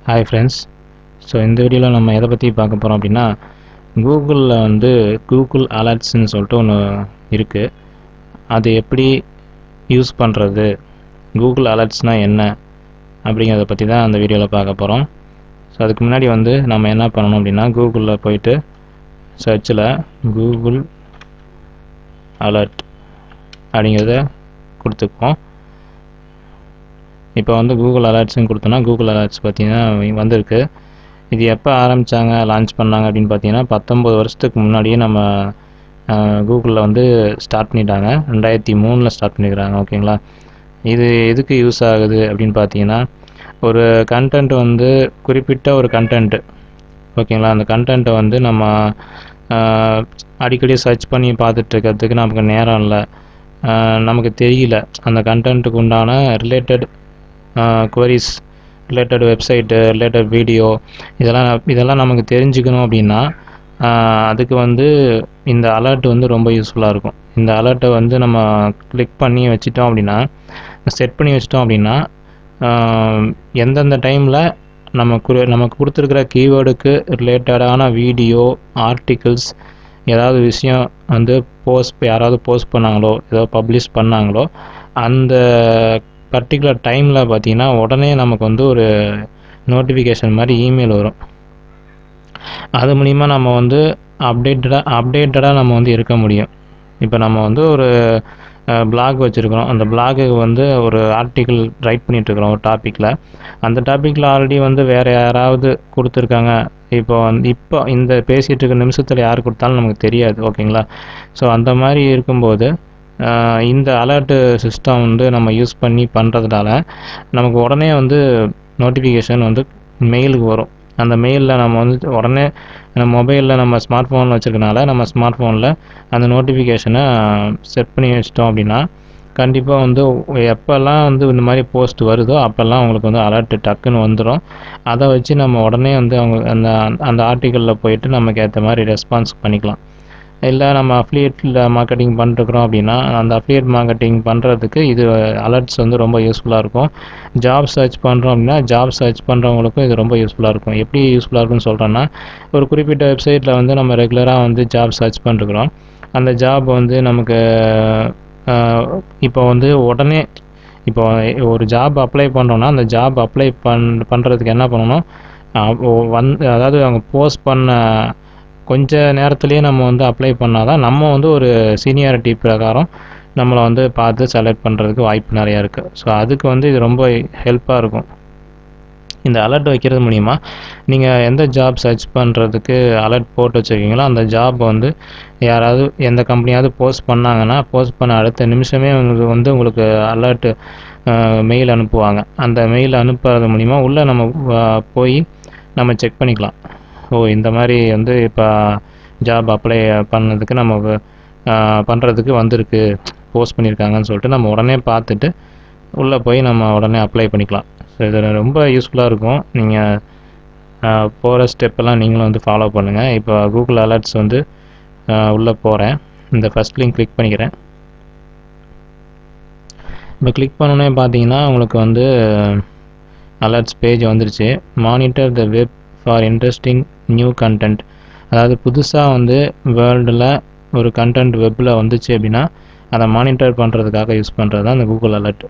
Hi friends. So இந்த வீடியோவில் நம்ம எதை பற்றி பார்க்க போகிறோம் அப்படின்னா, கூகுளில் வந்து கூகுள் அலர்ட்ஸ்ன்னு சொல்லிட்டு ஒன்று இருக்குது. அது எப்படி யூஸ் பண்ணுறது, கூகுள் அலர்ட்ஸ்னால் என்ன அப்படிங்கிறத பற்றி தான் அந்த வீடியோவில் பார்க்க போகிறோம். ஸோ அதுக்கு முன்னாடி வந்து நம்ம என்ன பண்ணணும் அப்படின்னா, கூகுளில் போயிட்டு சர்ச்சில் கூகுள் அலர்ட் அப்படிங்கிறத கொடுத்துப்போம். இப்போ வந்து கூகுள் அலர்ட்ஸ்ன்னு கொடுத்தோன்னா கூகுள் அலர்ட்ஸ் பார்த்திங்கன்னா வந்திருக்கு. இது எப்போ ஆரம்பித்தாங்க, லான்ச் பண்ணாங்க அப்படின்னு பார்த்தீங்கன்னா 19 வருஷத்துக்கு முன்னாடியே நம்ம கூகுளில் வந்து ஸ்டார்ட் பண்ணிட்டாங்க. 2003 ஸ்டார்ட் பண்ணிக்கிறாங்க. ஓகேங்களா. இது எதுக்கு யூஸ் ஆகுது அப்படின்னு பார்த்தீங்கன்னா, ஒரு கண்டென்ட் வந்து குறிப்பிட்ட ஒரு கண்டென்ட்டு, ஓகேங்களா, அந்த கண்டென்ட்டை வந்து நம்ம அடிக்கடி சர்ச் பண்ணி பார்த்துட்ருக்கிறதுக்கு நமக்கு நேரம் இல்லை, நமக்கு தெரியல அந்த கண்டென்ட்டுக்கு உண்டான related queries, related website, related video இதெல்லாம் நமக்கு தெரிஞ்சுக்கணும் அப்படின்னா அதுக்கு வந்து இந்த அலர்ட் வந்து ரொம்ப யூஸ்ஃபுல்லாக இருக்கும். இந்த அலர்ட்டை வந்து நம்ம கிளிக் பண்ணி வச்சிட்டோம் அப்படின்னா, செட் பண்ணி வச்சிட்டோம் அப்படின்னா, எந்தெந்த டைமில் நமக்கு கொடுத்துருக்கிற கீவேர்டுக்கு ரிலேட்டடான வீடியோ, ஆர்டிகிள்ஸ், ஏதாவது விஷயம் வந்து யாராவது போஸ்ட் பண்ணாங்களோ, ஏதோ பப்ளிஷ் பண்ணாங்களோ, அந்த பர்டிகுலர் டைமில் பார்த்திங்கன்னா உடனே நமக்கு வந்து ஒரு நோட்டிஃபிகேஷன் மாதிரி இமெயில் வரும். அது மூலிமா நம்ம வந்து அப்டேட்டடாக நம்ம வந்து இருக்க முடியும். இப்போ நம்ம வந்து ஒரு பிளாக் வச்சுருக்கிறோம், அந்த பிளாகுக்கு வந்து ஒரு ஆர்டிக்கிள் ரைட் பண்ணிகிட்ருக்குறோம் ஒரு டாப்பிக்கில். அந்த டாப்பிக்கில் ஆல்ரெடி வந்து வேறு யாராவது கொடுத்துருக்காங்க. இப்போ இந்த பேசிகிட்டு இருக்க நிமிஷத்தில் யார் கொடுத்தாலும் நமக்கு தெரியாது. ஓகேங்களா. ஸோ அந்த மாதிரி இருக்கும்போது இந்த அலர்ட்டு சிஸ்டம் வந்து நம்ம யூஸ் பண்ணி பண்ணுறதுனால நமக்கு உடனே வந்து நோட்டிஃபிகேஷன் வந்து மெயிலுக்கு வரும். அந்த மெயிலில் நம்ம வந்து உடனே நம்ம மொபைலில், நம்ம ஸ்மார்ட் ஃபோனில் வச்சுருக்கனால நம்ம ஸ்மார்ட் ஃபோனில் அந்த நோட்டிஃபிகேஷனை செட் பண்ணி வச்சிட்டோம் அப்படின்னா, கண்டிப்பாக வந்து எப்போல்லாம் வந்து இந்த மாதிரி போஸ்ட் வருதோ அப்போல்லாம் அவங்களுக்கு வந்து அலர்ட்டு டக்குன்னு வந்துடும். அதை வச்சு நம்ம உடனே வந்து அந்த ஆர்டிக்கலில் போயிட்டு நமக்கு ஏற்ற மாதிரி ரெஸ்பான்ஸ் பண்ணிக்கலாம். இல்லை நம்ம அஃபிலியேட்டில் மார்க்கெட்டிங் பண்ணிட்டுருக்குறோம் அப்படின்னா, அந்த அஃபிலியேட் மார்க்கெட்டிங் பண்ணுறதுக்கு இது அலர்ட்ஸ் வந்து ரொம்ப யூஸ்ஃபுல்லாக இருக்கும். ஜாப் சர்ச் பண்ணுறோம் அப்படின்னா, ஜாப் சர்ச் பண்ணுறவங்களுக்கும் இது ரொம்ப யூஸ்ஃபுல்லாக இருக்கும். எப்படி யூஸ்ஃபுல்லாக இருக்குன்னு சொல்கிறேன்னா, ஒரு குறிப்பிட்ட வெப்சைட்டில் வந்து நம்ம ரெகுலராக வந்து ஜாப் சர்ச் பண்ணிட்டுருக்குறோம். அந்த ஜாப் வந்து நமக்கு இப்போ வந்து உடனே இப்போ ஒரு ஜாப் அப்ளை பண்ணுறோன்னா, அந்த ஜாப் அப்ளை பண்ணுறதுக்கு என்ன பண்ணணும், அதாவது அவங்க போஸ்ட் பண்ண கொஞ்ச நேரத்துலேயே நம்ம வந்து அப்ளை பண்ணால் தான் நம்ம வந்து ஒரு சீனியாரிட்டி பிரகாரம் நம்மளை வந்து பார்த்து செலக்ட் பண்ணுறதுக்கு வாய்ப்பு நிறையா இருக்குது. ஸோ அதுக்கு வந்து இது ரொம்ப ஹெல்ப்பாக இருக்கும். இந்த அலர்ட் வைக்கிறது மூலிமா நீங்கள் எந்த ஜாப் சர்ச் பண்ணுறதுக்கு அலர்ட் போட்டு வச்சுருக்கீங்களோ அந்த ஜாப் வந்து யாராவது எந்த கம்பெனியாவது போஸ்ட் பண்ணாங்கன்னா, போஸ்ட் பண்ண அடுத்த நிமிஷமே உங்களுக்கு அலர்ட்டு மெயில் அனுப்புவாங்க. அந்த மெயில் அனுப்புறது மூலிமா உள்ளே நம்ம போய் நம்ம செக் பண்ணிக்கலாம். இந்த மாதிரி வந்து இப்போ ஜாப் அப்ளை பண்ணதுக்கு நம்ம பண்ணுறதுக்கு வந்திருக்கு, போஸ்ட் பண்ணியிருக்காங்கன்னு சொல்லிட்டு நம்ம உடனே பார்த்துட்டு உள்ளே போய் நம்ம உடனே அப்ளை பண்ணிக்கலாம். ஸோ இது ரொம்ப யூஸ்ஃபுல்லாக இருக்கும். நீங்கள் போகிற ஸ்டெப்பெல்லாம் நீங்களும் வந்து ஃபாலோ பண்ணுங்கள். இப்போ கூகுள் அலர்ட்ஸ் வந்து உள்ளே போகிறேன். இந்த ஃபஸ்ட் லிங்க் கிளிக் பண்ணிக்கிறேன். இப்போ கிளிக் பண்ணோன்னே பார்த்தீங்கன்னா உங்களுக்கு வந்து அலர்ட்ஸ் பேஜ் வந்துருச்சு. Monitor the web for interesting new content. அதாவது புதுசாக வந்து வேர்ல்டில் ஒரு கண்டென்ட் வெப்பில் வந்துச்சு அப்படின்னா அதை மானிட்டர் பண்ணுறதுக்காக யூஸ் பண்ணுறது தான் இந்த கூகுள் அலர்ட்.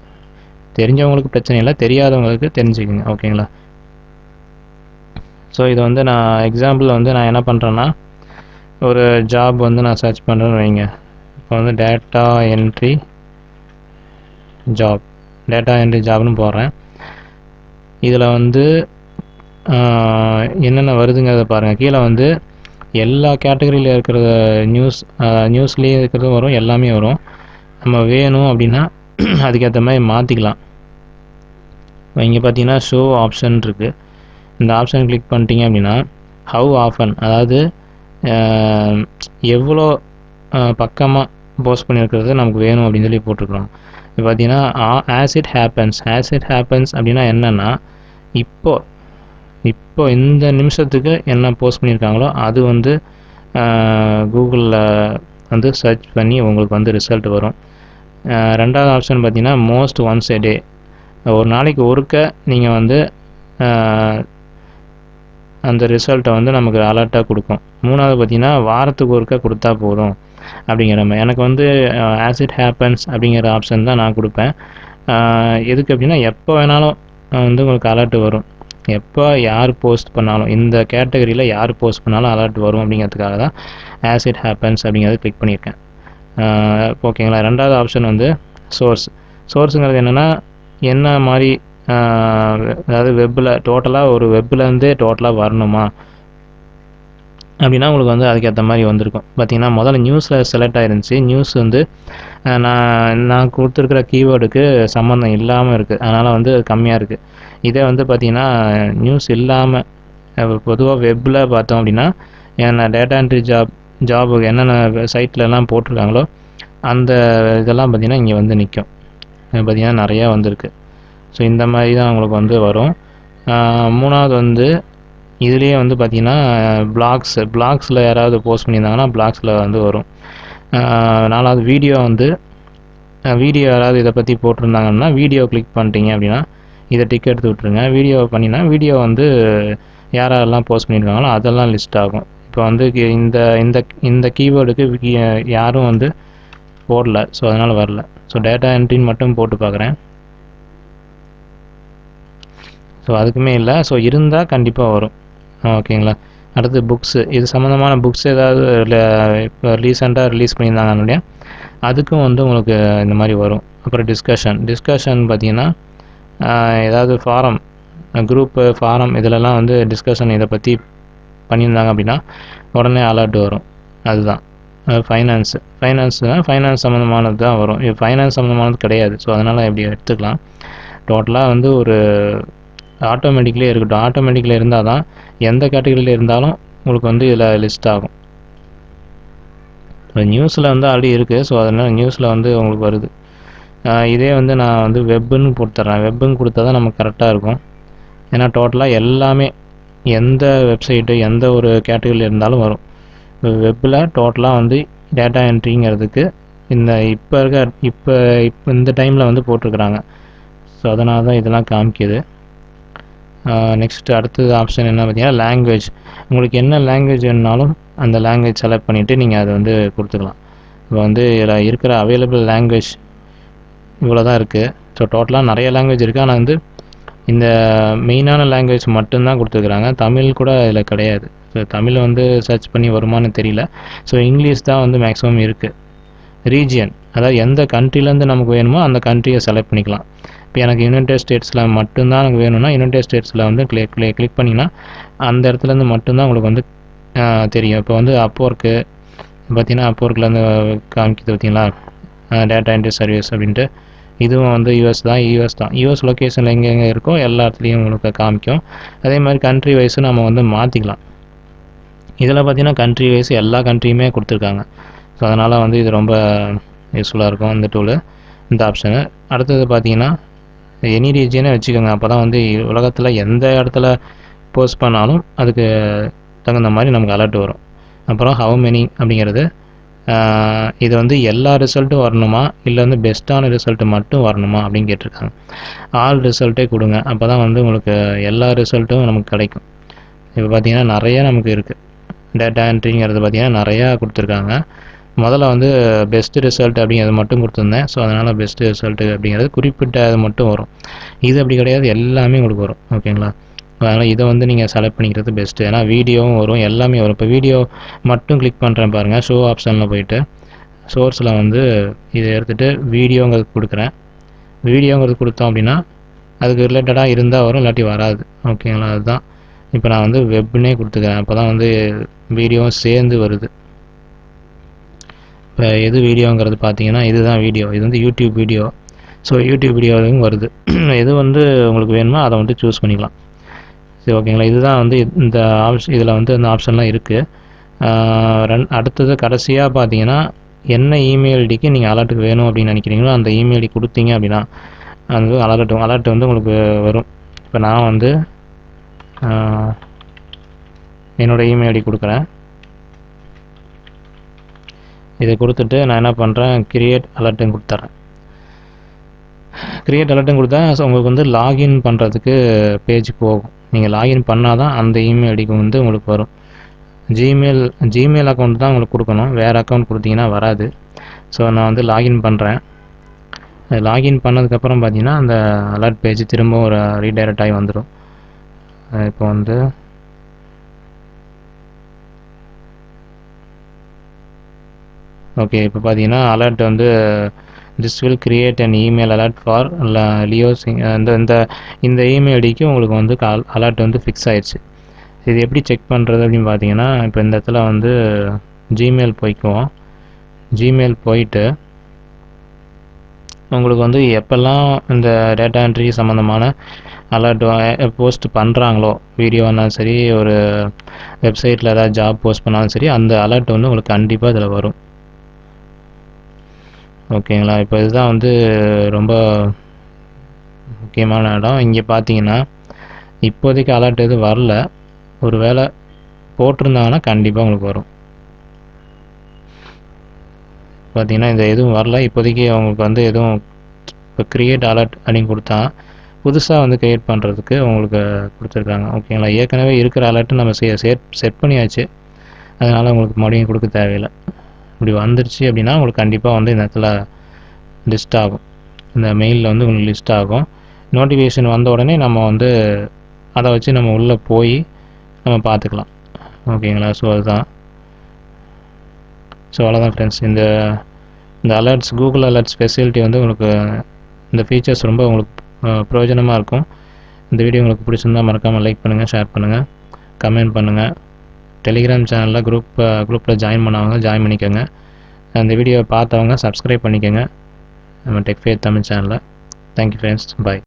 தெரிஞ்சவங்களுக்கு பிரச்சனை இல்லை, தெரியாதவங்களுக்கு தெரிஞ்சுக்கோங்க. ஓகேங்களா. ஸோ இது வந்து நான் எக்ஸாம்பிள் வந்து நான் என்ன பண்ணுறேன்னா, ஒரு ஜாப் வந்து நான் சர்ச் பண்ணுறேன்னு வைங்க. இப்போ வந்து டேட்டா என்ட்ரி ஜாப்னு போடுறேன். இதில் வந்து என்னென்ன வருதுங்கிறத பாருங்கள். கீழே வந்து எல்லா கேட்டகரியில் இருக்கிற நியூஸ்லேயே இருக்கிறதும் வரும், எல்லாமே வரும். நம்ம வேணும் அப்படின்னா அதுக்கேற்ற மாதிரி மாற்றிக்கலாம். இங்கே பார்த்தீங்கன்னா ஷோ ஆப்ஷன் இருக்குது. இந்த ஆப்ஷன் கிளிக் பண்ணிட்டீங்க அப்படின்னா ஹவ் ஆஃபன், அதாவது எவ்வளோ பக்கமாக போஸ்ட் பண்ணியிருக்கிறது நமக்கு வேணும் அப்படின்னு சொல்லி போட்டிருக்கிறோம். இப்போ பார்த்தீங்கன்னா ஆஸ் இட் ஹேப்பன்ஸ் அப்படின்னா என்னென்னா, இப்போ இந்த நிமிஷத்துக்கு என்ன போஸ்ட் பண்ணியிருக்காங்களோ அது வந்து கூகுளில் வந்து சர்ச் பண்ணி உங்களுக்கு வந்து ரிசல்ட் வரும். ரெண்டாவது ஆப்ஷன் பார்த்தீங்கன்னா மோஸ்ட் ஒன்ஸ் எ டே, ஒரு நாளைக்கு ஒருக்க நீங்கள் வந்து அந்த ரிசல்ட்டை வந்து நமக்கு அலர்ட்டாக கொடுக்கும். 3வது பார்த்தீங்கன்னா வாரத்துக்கு ஒருக்கா கொடுத்தா போதும் அப்படிங்கிற மாதிரி. எனக்கு வந்து ஆஸ் இட் ஹேப்பன்ஸ் அப்படிங்கிற ஆப்ஷன் தான் நான் கொடுப்பேன். எதுக்கு அப்படின்னா எப்போ வேணாலும் வந்து உங்களுக்கு அலர்ட் வரும். எப்போ யார் போஸ்ட் பண்ணாலும் இந்த கேட்டகரியில் யார் போஸ்ட் பண்ணாலும் அலர்ட் வரும் அப்படிங்கிறதுக்காக தான் ஆஸ் இட் ஹேப்பன்ஸ் அப்படிங்கிறத கிளிக் பண்ணியிருக்கேன். ஓகேங்களா. 2வது ஆப்ஷன் வந்து சோர்ஸுங்கிறது என்னென்னா என்ன மாதிரி, அதாவது வெப்பில் டோட்டலாக ஒரு வெப்லேருந்தே டோட்டலாக வரணுமா அப்படின்னா உங்களுக்கு வந்து அதுக்கேற்ற மாதிரி வந்திருக்கும். பார்த்தீங்கன்னா முதல்ல நியூஸில் செலக்ட் ஆகிருந்துச்சி. நியூஸ் வந்து நான் கொடுத்துருக்குற கீவேர்டுக்கு சம்மந்தம் இல்லாமல் இருக்குது, அதனால் வந்து அது கம்மியாக இருக்குது. இதே வந்து பார்த்திங்கன்னா நியூஸ் இல்லாமல் பொதுவாக வெப்பில் பார்த்தோம் அப்படின்னா என்ன டேட்டா என்ட்ரி ஜாபுக்கு என்னென்ன சைட்லலாம் போட்டிருக்காங்களோ அந்த இதெல்லாம் பார்த்திங்கன்னா இங்கே வந்து நிற்கும். பார்த்திங்கன்னா நிறையா வந்திருக்கு. ஸோ இந்த மாதிரி தான் உங்களுக்கு வந்து வரும். 3வது வந்து இதுலேயே வந்து பார்த்திங்கன்னா பிளாக்ஸில் யாராவது போஸ்ட் பண்ணியிருந்தாங்கன்னா பிளாக்ஸில் வந்து வரும். 4வது வீடியோ யாராவது இதை பற்றி போட்டிருந்தாங்கன்னா வீடியோ கிளிக் பண்ணிட்டீங்க அப்படின்னா இதை டிக் எடுத்து விட்ருங்க. வீடியோ பண்ணினா வீடியோ வந்து யாரெல்லாம் போஸ்ட் பண்ணியிருக்காங்களோ அதெல்லாம் லிஸ்ட் ஆகும். இப்போ வந்து இந்த கீவேர்டுக்கு யாரும் வந்து போடல, ஸோ அதனால் வரல. ஸோ டேட்டா என்ட்ரின்னு மட்டும் போட்டு பார்க்குறேன். ஸோ அதுக்குமே இல்லை. ஸோ இருந்தால் கண்டிப்பாக வரும். ஓகேங்களா. அடுத்து புக்ஸு, இது சம்மந்தமான புக்ஸ் ஏதாவது இப்போ ரீசெண்டாக ரிலீஸ் பண்ணியிருந்தாங்க இல்லையா, அதுக்கும் வந்து உங்களுக்கு இந்த மாதிரி வரும். அப்புறம் டிஸ்கஷன் பார்த்திங்கன்னா ஏதாவது குரூப்பு ஃபாரம் இதிலலாம் வந்து டிஸ்கஷன் இதை பற்றி பண்ணியிருந்தாங்க அப்படின்னா உடனே அலர்ட் வரும். அதுதான் ஃபைனான்ஸ் சம்மந்தமானது தான் வரும். இது ஃபைனான்ஸ் சம்மந்தமானது கிடையாது. ஸோ அதனால் எப்படி எடுத்துக்கலாம். டோட்டலாக வந்து ஒரு ஆட்டோமேட்டிக்லேயே இருக்கட்டும். ஆட்டோமேட்டிக்கில் இருந்தால் தான் எந்த கேட்டகரியில் இருந்தாலும் உங்களுக்கு வந்து இதில் லிஸ்ட் ஆகும். இப்போ நியூஸில் வந்து ஆல்ரெடி இருக்குது. ஸோ அதனால் நியூஸில் வந்து உங்களுக்கு வருது. இதே வந்து நான் வந்து வெப்புன்னு கொடுத்துட்றேன். வெப்புன்னு கொடுத்தா தான் நமக்கு கரெக்டாக இருக்கும். ஏன்னா டோட்டலாக எல்லாமே எந்த வெப்சைட்டு எந்த ஒரு கேட்டகரியில் இருந்தாலும் வரும். வெப்பில் டோட்டலாக வந்து டேட்டா என்ட்ரிங்கிறதுக்கு இப்போ இந்த டைமில் வந்து போட்டிருக்கிறாங்க. ஸோ அதனால தான் இதெல்லாம் காமிக்குது. நெக்ஸ்ட்டு அடுத்தது ஆப்ஷன் என்ன பார்த்தீங்கன்னா லாங்குவேஜ். உங்களுக்கு என்ன லாங்குவேஜ் வேணுனாலும் அந்த லாங்குவேஜ் செலக்ட் பண்ணிவிட்டு நீங்கள் அதை வந்து கொடுத்துக்கலாம். இப்போ வந்து இதில் இருக்கிற அவைலபிள் லாங்குவேஜ் இவ்வளோ தான் இருக்குது. ஸோ டோட்டலாக நிறைய லாங்குவேஜ் இருக்குது. ஆனால் வந்து இந்த மெயினான லாங்குவேஜ் மட்டும்தான் கொடுத்துருக்குறாங்க. தமிழ் கூட இதில் கிடையாது. ஸோ தமிழ் வந்து சர்ச் பண்ணி வருமானு தெரியல. ஸோ இங்கிலீஷ் தான் வந்து மேக்ஸிமம் இருக்குது. ரீஜியன், அதாவது எந்த கண்ட்ரிலேருந்து நமக்கு வேணுமோ அந்த கண்ட்ரியை செலக்ட் பண்ணிக்கலாம். இப்போ எனக்கு யுனைடெட் ஸ்டேட்ஸில் மட்டும்தான் எனக்கு வேணும்னா யுனைடெட் ஸ்டேட்ஸில் வந்து கிளிக் பண்ணிங்கன்னா அந்த இடத்துலேருந்து மட்டும்தான் உங்களுக்கு வந்து தெரியும். இப்போ வந்து அப்போர்க்கு பார்த்தீங்கன்னா அப்போர்க்லேருந்து காமிக்குது பார்த்தீங்களா, டேட்டா என்ட்ரி சர்வீஸ் அப்படின்ட்டு. இதுவும் வந்து யூஎஸ் தான். யூஎஸ் லொக்கேஷனில் எங்கெங்கே இருக்கோ எல்லா இடத்துலையும் உங்களுக்கு காமிக்கும். அதே மாதிரி கண்ட்ரி வைஸும் நம்ம வந்து மாற்றிக்கலாம். இதில் பார்த்தீங்கன்னா கண்ட்ரி வைஸ் எல்லா கண்ட்ரியுமே கொடுத்துருக்காங்க. ஸோ அதனால் வந்து இது ரொம்ப யூஸ்ஃபுல்லாக இருக்கும் இந்த டூலு, இந்த ஆப்ஷனு. அடுத்தது பார்த்தீங்கன்னா எனி ரீஜியனே வச்சுக்கோங்க. அப்போ தான் வந்து உலகத்தில் எந்த இடத்துல போஸ்ட் பண்ணாலும் அதுக்கு தகுந்த மாதிரி நமக்கு அலர்ட் வரும். அப்புறம் ஹவு மெனி அப்படிங்கிறது, இது வந்து எல்லா ரிசல்ட்டும் வரணுமா இல்லை வந்து பெஸ்ட்டான ரிசல்ட்டு மட்டும் வரணுமா அப்படின்னு கேட்டிருக்காங்க. ஆல் ரிசல்ட்டே கொடுங்க. அப்போ தான் வந்து உங்களுக்கு எல்லா ரிசல்ட்டும் நமக்கு கிடைக்கும். இப்போ பார்த்திங்கன்னா நிறையா நமக்கு இருக்குது. டேட்டா என்ட்ரிங்கிறது பார்த்திங்கன்னா நிறையா கொடுத்துருக்காங்க. முதல்ல வந்து பெஸ்ட்டு ரிசல்ட் அப்படிங்கிறது மட்டும் கொடுத்துருந்தேன். ஸோ அதனால் பெஸ்ட்டு ரிசல்ட்டு அப்படிங்கிறது குறிப்பிட்ட அது மட்டும் வரும். இது அப்படி கிடையாது, எல்லாமே உங்களுக்கு வரும். ஓகேங்களா. அதனால் இதை வந்து நீங்கள் செலக்ட் பண்ணிக்கிறது பெஸ்ட்டு. ஏன்னா வீடியோவும் வரும், எல்லாமே வரும். இப்போ வீடியோ மட்டும் கிளிக் பண்ணுறேன் பாருங்கள். ஷோ ஆப்ஷனில் போயிட்டு சோர்ஸில் வந்து இதை எடுத்துகிட்டு வீடியோங்கிறது கொடுக்குறேன். வீடியோங்கிறது கொடுத்தோம் அப்படின்னா அதுக்கு ரிலேட்டடாக இருந்தால் வரும், இல்லாட்டி வராது. ஓகேங்களா. அதுதான் இப்போ நான் வந்து வெப்னே கொடுத்துக்கிறேன். அப்போ தான் வந்து வீடியோவும் சேர்ந்து வருது. இப்போ எது வீடியோங்கிறது பார்த்தீங்கன்னா இதுதான் வீடியோ. இது வந்து யூடியூப் வீடியோ. ஸோ யூடியூப் வீடியோவும் வருது. எது வந்து உங்களுக்கு வேணுமோ அதை வந்து சூஸ் பண்ணிக்கலாம். சரி, ஓகேங்களா. இதுதான் வந்து இந்த இதில் வந்து அந்த ஆப்ஷன்லாம் இருக்குது. அடுத்தது கடைசியாக பார்த்தீங்கன்னா என்ன இமெயில் ஐடிக்கு நீங்கள் அலர்ட்டுக்கு வேணும் அப்படின்னு நினைக்கிறீங்களோ அந்த இமெயில் ஐடி கொடுத்தீங்க அப்படின்னா அது அலர்ட் வந்து உங்களுக்கு வரும். இப்போ நான் வந்து என்னோடய இமெயில் ஐடி கொடுக்குறேன். இதை கொடுத்துட்டு நான் என்ன பண்ணுறேன், கிரியேட் அலர்ட்டுன்னு கொடுத்துட்றேன். கிரியேட் அலர்ட்டுன்னு கொடுத்தா உங்களுக்கு வந்து லாகின் பண்ணுறதுக்கு பேஜ் போகும். நீங்கள் லாகின் பண்ணால் தான் அந்த இமெயில் ஐடிக்கு வந்து உங்களுக்கு வரும். ஜிமெயில் அக்கௌண்ட் தான் உங்களுக்கு கொடுக்கணும், வேறு அக்கௌண்ட் கொடுத்தீங்கன்னா வராது. ஸோ நான் வந்து லாகின் பண்ணுறேன். லாகின் பண்ணதுக்கப்புறம் பார்த்தீங்கன்னா அந்த அலர்ட் பேஜ் திரும்ப ஒரு ரீடைரக்ட் ஆகி வந்துடும். இப்போ வந்து ஓகே, இப்போ பார்த்தீங்கன்னா அலர்ட் வந்து this will create an email alert for Leo Singh. இந்த இமெயில் ஐடிக்கு உங்களுக்கு வந்து அலர்ட் வந்து ஃபிக்ஸ் ஆயிடுச்சு. இது எப்படி செக் பண்ணுறது அப்படின்னு பார்த்தீங்கன்னா, இப்போ இந்த இடத்துல வந்து ஜிமெயில் போய்க்குவோம். ஜிமெயில் போயிட்டு உங்களுக்கு வந்து எப்போல்லாம் இந்த டேட்டா என்ட்ரி சம்மந்தமான அலர்ட் போஸ்ட் பண்ணுறாங்களோ, வீடியோனாலும் சரி, ஒரு வெப்சைட்டில் ஏதாவது ஜாப் போஸ்ட் பண்ணாலும் சரி, அந்த அலர்ட் வந்து உங்களுக்கு கண்டிப்பாக இதில் வரும். ஓகேங்களா? இப்போ இதுதான் வந்து ரொம்ப முக்கியமான இடம். இங்கே பார்த்தீங்கன்னா இப்போதைக்கு அலர்ட் எதுவும் வரல, ஒரு வேளை போட்டிருந்தாங்கன்னா கண்டிப்பாக உங்களுக்கு வரும். பார்த்தீங்கன்னா இந்த எதுவும் வரல இப்போதைக்கு. அவங்களுக்கு வந்து எதுவும் இப்போ க்ரியேட் அலர்ட் அப்படின்னு கொடுத்தா புதுசாக வந்து க்ரியேட் பண்ணுறதுக்கு உங்களுக்கு கொடுத்துருக்காங்க. ஓகேங்களா? ஏற்கனவே இருக்கிற அலர்ட்டு நம்ம செட் பண்ணியாச்சு, அதனால் உங்களுக்கு மறுபடியும் கொடுக்க தேவையில்லை. இப்படி வந்துருச்சு அப்படின்னா உங்களுக்கு கண்டிப்பாக வந்து இந்த இடத்துல லிஸ்ட் ஆகும், இந்த மெயிலில் வந்து உங்களுக்கு லிஸ்ட் ஆகும். நோட்டிஃபிகேஷன் வந்த உடனே நம்ம வந்து அதை வச்சு நம்ம உள்ளே போய் நம்ம பார்த்துக்கலாம். ஓகேங்களா? ஸோ அதுதான். ஸோ அவ்வளோதான் ஃப்ரெண்ட்ஸ். இந்த அலர்ட்ஸ், கூகுள் அலர்ட்ஸ் ஃபெசிலிட்டி வந்து உங்களுக்கு இந்த ஃபீச்சர்ஸ் ரொம்ப உங்களுக்கு பிரயோஜனமாக இருக்கும். இந்த வீடியோ உங்களுக்கு பிடிச்சிருந்தால் மறக்காமல் லைக் பண்ணுங்கள், ஷேர் பண்ணுங்கள், கமெண்ட் பண்ணுங்கள். டெலிகிராம் சேனலில் குரூப்பில் ஜாயின் பண்ணிக்கோங்க. அந்த வீடியோவை பார்த்தவங்க சப்ஸ்கிரைப் பண்ணிக்கோங்க நம்ம டெக் ஃபேத் தமிழ் சேனலில். தேங்க்யூ ஃப்ரெண்ட்ஸ், பாய்.